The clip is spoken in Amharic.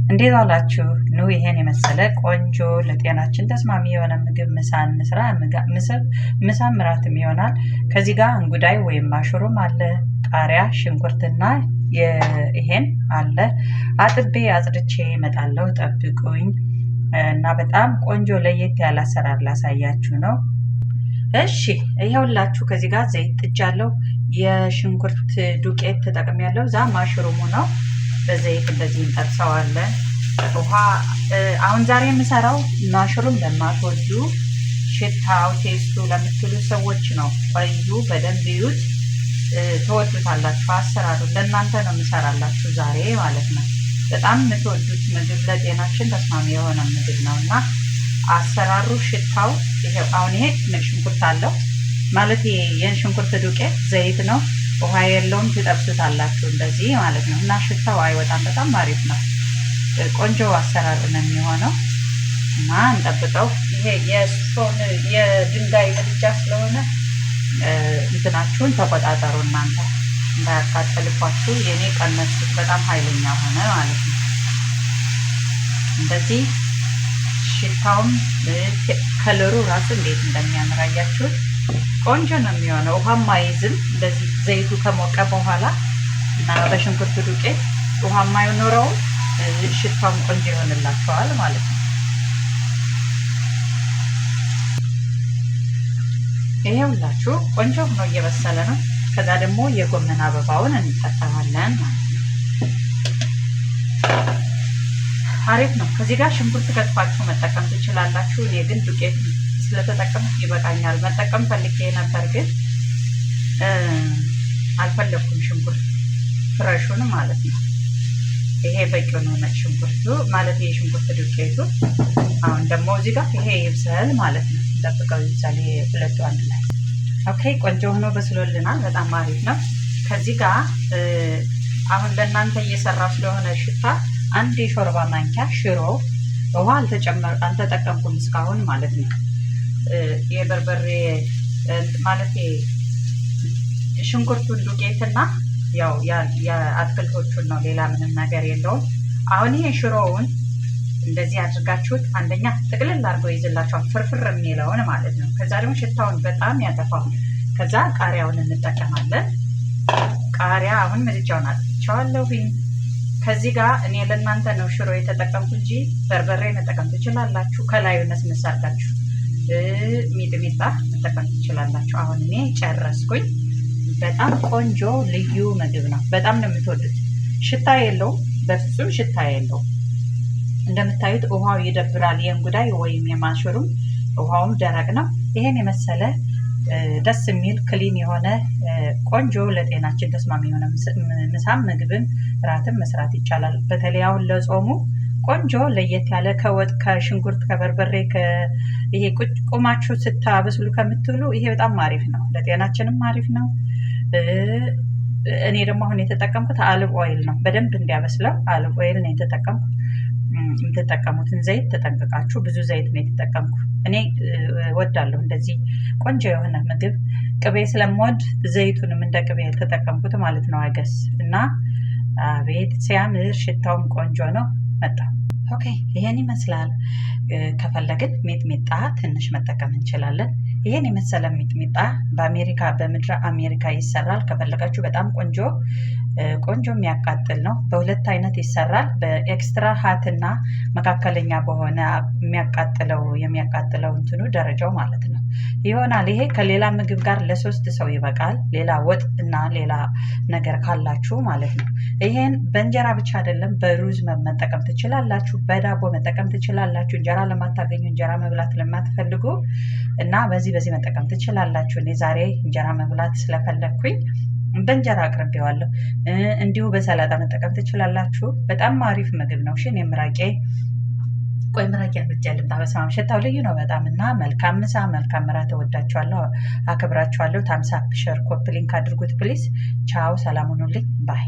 እንዴት ዋላችሁ? ኑ ይሄን የመሰለ ቆንጆ ለጤናችን ተስማሚ የሆነ ምግብ ምሳ እንስራ። ምሳም እራትም ይሆናል። ከዚህ ጋር እንጉዳይ ወይም ማሽሩም አለ፣ ቃሪያ፣ ሽንኩርትና ይሄን አለ። አጥቤ አጽድቼ እመጣለሁ፣ ጠብቁኝ። እና በጣም ቆንጆ ለየት ያለ አሰራር ላሳያችሁ ነው። እሺ ይኸውላችሁ ከዚህ ጋር ዘይት ጥጃለሁ። የሽንኩርት ዱቄት ተጠቅሜያለሁ። ዛ ማሽሩሙ ነው። በዘይት እንደዚህ እንጠብሰዋለን። ውሃ አሁን ዛሬ የምሰራው ማሽሩም ለማትወዱ ሽታው ቴስቱ ለምትሉ ሰዎች ነው። ቆዩ፣ በደንብ ይዩት፣ ትወዱታላችሁ። አሰራሩ ለእናንተ ነው የምሰራላችሁ ዛሬ ማለት ነው። በጣም የምትወዱት ምግብ ለጤናችን ተስማሚ የሆነ ምግብ ነው እና አሰራሩ ሽታው ይሄው። አሁን ይሄ ሽንኩርት አለው ማለት የሽንኩርት ዱቄት ዘይት ነው። ውሃ የለውም። ትጠብሱታላችሁ እንደዚህ ማለት ነው እና ሽታው አይወጣም። በጣም አሪፍ ነው። ቆንጆ አሰራር ነው የሚሆነው እና እንጠብቀው። ይሄ የስቶን የድንጋይ ምድጃ ስለሆነ እንትናችሁን ተቆጣጠሩ እናንተ እንዳያቃጥልባችሁ። የኔ ቀነሱት፣ በጣም ኃይለኛ ሆነ ማለት ነው። እንደዚህ ሽታውም ከለሩ ራሱ እንዴት እንደሚያምር አያችሁት? ቆንጆ ነው የሚሆነው። ውሃም አይዝም። እንደዚህ ዘይቱ ከሞቀ በኋላ እና በሽንኩርት ዱቄት ውሃም አይኖረውም። ሽታውም ቆንጆ ይሆንላችኋል ማለት ነው። ይሄውላችሁ ቆንጆ ሆኖ እየበሰለ ነው። ከዛ ደግሞ የጎመን አበባውን እንጠቀማለን ማለት ነው። አሪፍ ነው። ከዚህ ጋር ሽንኩርት ከትፋችሁ መጠቀም ትችላላችሁ። እኔ ግን ዱቄት ስለተጠቀምኩ ይበቃኛል። መጠቀም ፈልጌ ነበር ግን አልፈለኩም። ሽንኩርት ፍረሹን ማለት ነው። ይሄ በቂው ነው። ነጭ ሽንኩርቱ ማለት ይሄ ሽንኩርት ዱቄቱ። አሁን ደግሞ እዚህ ጋር ይሄ ይብሰል ማለት ነው። ጠብቀው ይብሰል ሁለቱ አንድ ላይ። ኦኬ ቆንጆ ሆኖ በስሎልናል። በጣም አሪፍ ነው። ከዚህ ጋር አሁን ለእናንተ እየሰራው ስለሆነ ሽታ አንድ የሾርባ ማንኪያ ሽሮ ውሃ አልተጠቀምኩም እስካሁን ማለት ነው። የበርበሬ ማለት ሽንኩርቱን ዱቄትና ያው የአትክልቶቹን ነው፣ ሌላ ምንም ነገር የለውም። አሁን ይሄ ሽሮውን እንደዚህ አድርጋችሁት አንደኛ ጥቅልል አድርጎ ይዝላችኋል፣ ፍርፍር የሚለውን ማለት ነው። ከዛ ደግሞ ሽታውን በጣም ያጠፋው። ከዛ ቃሪያውን እንጠቀማለን። ቃሪያ አሁን ምድጃውን አጥቻለሁኝ። ከዚህ ጋር እኔ ለእናንተ ነው ሽሮ የተጠቀምኩ እንጂ በርበሬ መጠቀም ትችላላችሁ። ከላዩ ነስነስ አድርጋችሁ ሚጥሚጣ መጠቀም ትችላላችሁ። አሁን እኔ ጨረስኩኝ። በጣም ቆንጆ ልዩ ምግብ ነው። በጣም ነው የምትወዱት። ሽታ የለውም፣ በፍጹም ሽታ የለውም። እንደምታዩት ውሃው ይደብራል። የእንጉዳይ ወይም የማሽሩም ውሃውም ደረቅ ነው። ይሄን የመሰለ ደስ የሚል ክሊን የሆነ ቆንጆ ለጤናችን ተስማሚ የሆነ ምሳም ምግብም ራትም መስራት ይቻላል። በተለይ አሁን ለጾሙ ቆንጆ ለየት ያለ ከወጥ ከሽንኩርት ከበርበሬ ይሄ ቁማችሁ ስታበስሉ ከምትውሉ ይሄ በጣም አሪፍ ነው። ለጤናችንም አሪፍ ነው። እኔ ደግሞ አሁን የተጠቀምኩት አልብ ኦይል ነው። በደንብ እንዲያበስለው አልብ ኦይል ነው የተጠቀምኩት። የምትጠቀሙትን ዘይት ተጠንቅቃችሁ። ብዙ ዘይት ነው የተጠቀምኩ። እኔ ወዳለሁ እንደዚህ ቆንጆ የሆነ ምግብ። ቅቤ ስለምወድ ዘይቱንም እንደ ቅቤ የተጠቀምኩት ማለት ነው። አገስ እና ቤት ሲያምር ሽታውም ቆንጆ ነው። መጣ። ኦኬ ይሄን ይመስላል። ከፈለግን ሚጥሚጣ ትንሽ መጠቀም እንችላለን። ይሄን የመሰለ ሚጥሚጣ በአሜሪካ በምድረ አሜሪካ ይሰራል። ከፈለጋችሁ በጣም ቆንጆ የሚያቃጥል ነው። በሁለት አይነት ይሰራል። በኤክስትራ ሀት እና መካከለኛ በሆነ የሚያቃጥለው እንትኑ ደረጃው ማለት ነው ይሆናል። ይሄ ከሌላ ምግብ ጋር ለ3 ሰው ይበቃል። ሌላ ወጥ እና ሌላ ነገር ካላችሁ ማለት ነው። ይሄን በእንጀራ ብቻ አይደለም፣ በሩዝ መጠቀም ትችላላችሁ፣ በዳቦ መጠቀም ትችላላችሁ። እንጀራ ለማታገኙ እንጀራ መብላት ለማትፈልጉ እና በዚህ መጠቀም ትችላላችሁ። እኔ ዛሬ እንጀራ መብላት ስለፈለግኩኝ በእንጀራ አቅርቤዋለሁ። እንዲሁ በሰላጣ መጠቀም ትችላላችሁ። በጣም አሪፍ ምግብ ነው። እሺ ምራቄ እርምጃ ልምጣ። በስመ አብ ሽታው ልዩ ነው በጣም እና መልካም ምሳ መልካም እራት። እወዳችኋለሁ፣ አክብራችኋለሁ። ታምሳፕ ሸር ኮፕ ሊንክ አድርጉት ፕሊዝ። ቻው፣ ሰላም ሁኑልኝ። ባይ